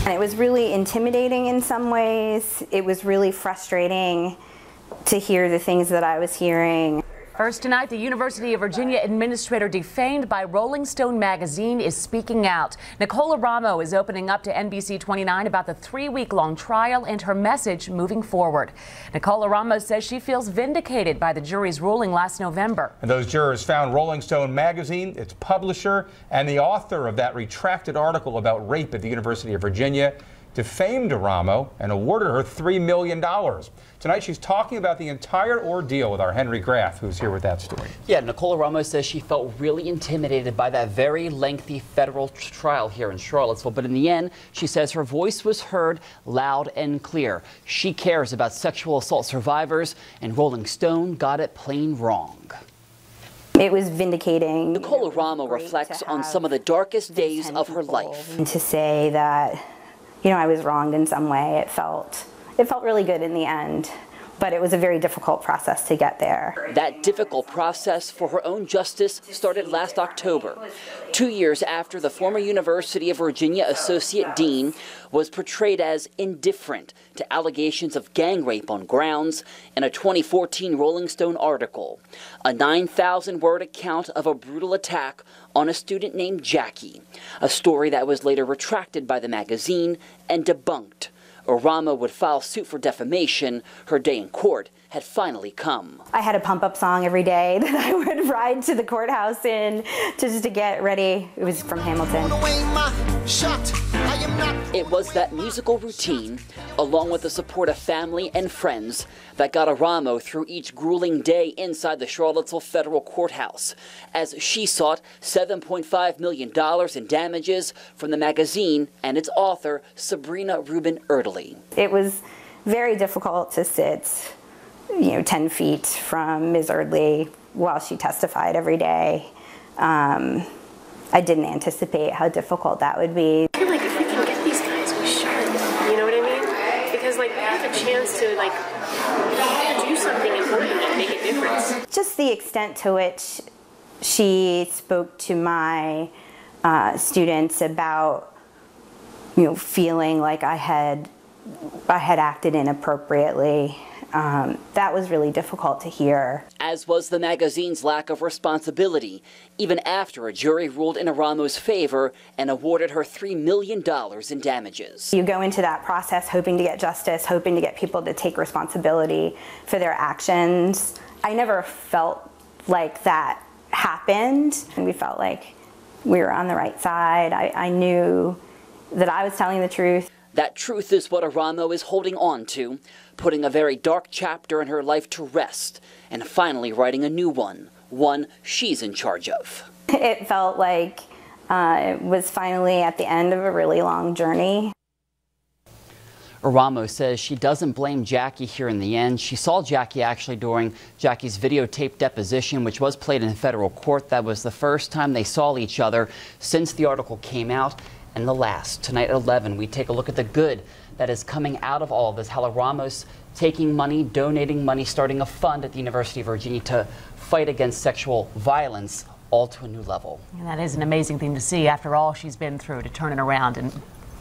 And it was really intimidating in some ways. It was really frustrating to hear the things that I was hearing. First tonight, the University of Virginia administrator defamed by Rolling Stone magazine is speaking out. Nicole Eramo is opening up to NBC 29 about the 3-week-long trial and her message moving forward. Nicole Eramo says she feels vindicated by the jury's ruling last November. And those jurors found Rolling Stone magazine, its publisher, and the author of that retracted article about rape at the University of Virginia defamed Eramo and awarded her $3 million. Tonight she's talking about the entire ordeal with our Henry Graff, who's here with that story. Yeah, Nicole Eramo says she felt really intimidated by that very lengthy federal trial here in Charlottesville. But in the end, she says her voice was heard loud and clear. She cares about sexual assault survivors, and Rolling Stone got it plain wrong. It was vindicating. Nicole Eramo reflects on some of the darkest days of her life. And to say that, you know, I was wronged in some way, it felt really good in the end, but it was a very difficult process to get there. That difficult process for her own justice started last October, 2 years after the former University of Virginia associate dean was portrayed as indifferent to allegations of gang rape on grounds in a 2014 Rolling Stone article, a 9,000-word account of a brutal attack on a student named Jackie, a story that was later retracted by the magazine and debunked. Eramo would file suit for defamation. Her day in court had finally come. I had a pump-up song every day that I would ride to the courthouse in just to get ready. It was from Hamilton. It was that musical routine, along with the support of family and friends, that got Eramo through each grueling day inside the Charlottesville Federal Courthouse, as she sought $7.5 million in damages from the magazine and its author, Sabrina Rubin Erdely. It was very difficult to sit, 10 feet from Ms. Erdely while she testified every day. I didn't anticipate how difficult that would be. I feel like if we can get these guys, we should. You know what I mean? Because we have a chance to do something important and make a difference. Just the extent to which she spoke to my students about, feeling like I had acted inappropriately. That was really difficult to hear. As was the magazine's lack of responsibility, even after a jury ruled in Eramo's favor and awarded her $3 million in damages. You go into that process hoping to get justice, hoping to get people to take responsibility for their actions. I never felt like that happened, and we felt like we were on the right side. I knew that I was telling the truth. That truth is what Eramo is holding on to, putting a very dark chapter in her life to rest, and finally writing a new one she's in charge of. It felt like it was finally at the end of a really long journey. Eramo says she doesn't blame Jackie here in the end. She saw Jackie actually during Jackie's videotaped deposition, which was played in federal court. That was the first time they saw each other since the article came out. And the last, tonight at 11, we take a look at the good that is coming out of all of this, how Eramo's taking money, donating money, starting a fund at the University of Virginia to fight against sexual violence, all to a new level. And that is an amazing thing to see after all she's been through, to turn it around. And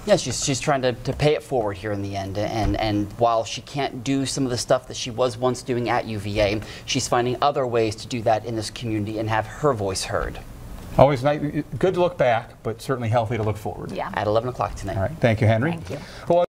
yeah, she's trying to pay it forward here in the end. And while she can't do some of the stuff that she was once doing at UVA, she's finding other ways to do that in this community and have her voice heard. Always nice, good to look back, but certainly healthy to look forward. Yeah. At 11 o'clock tonight. All right. Thank you, Henry. Thank you. Well,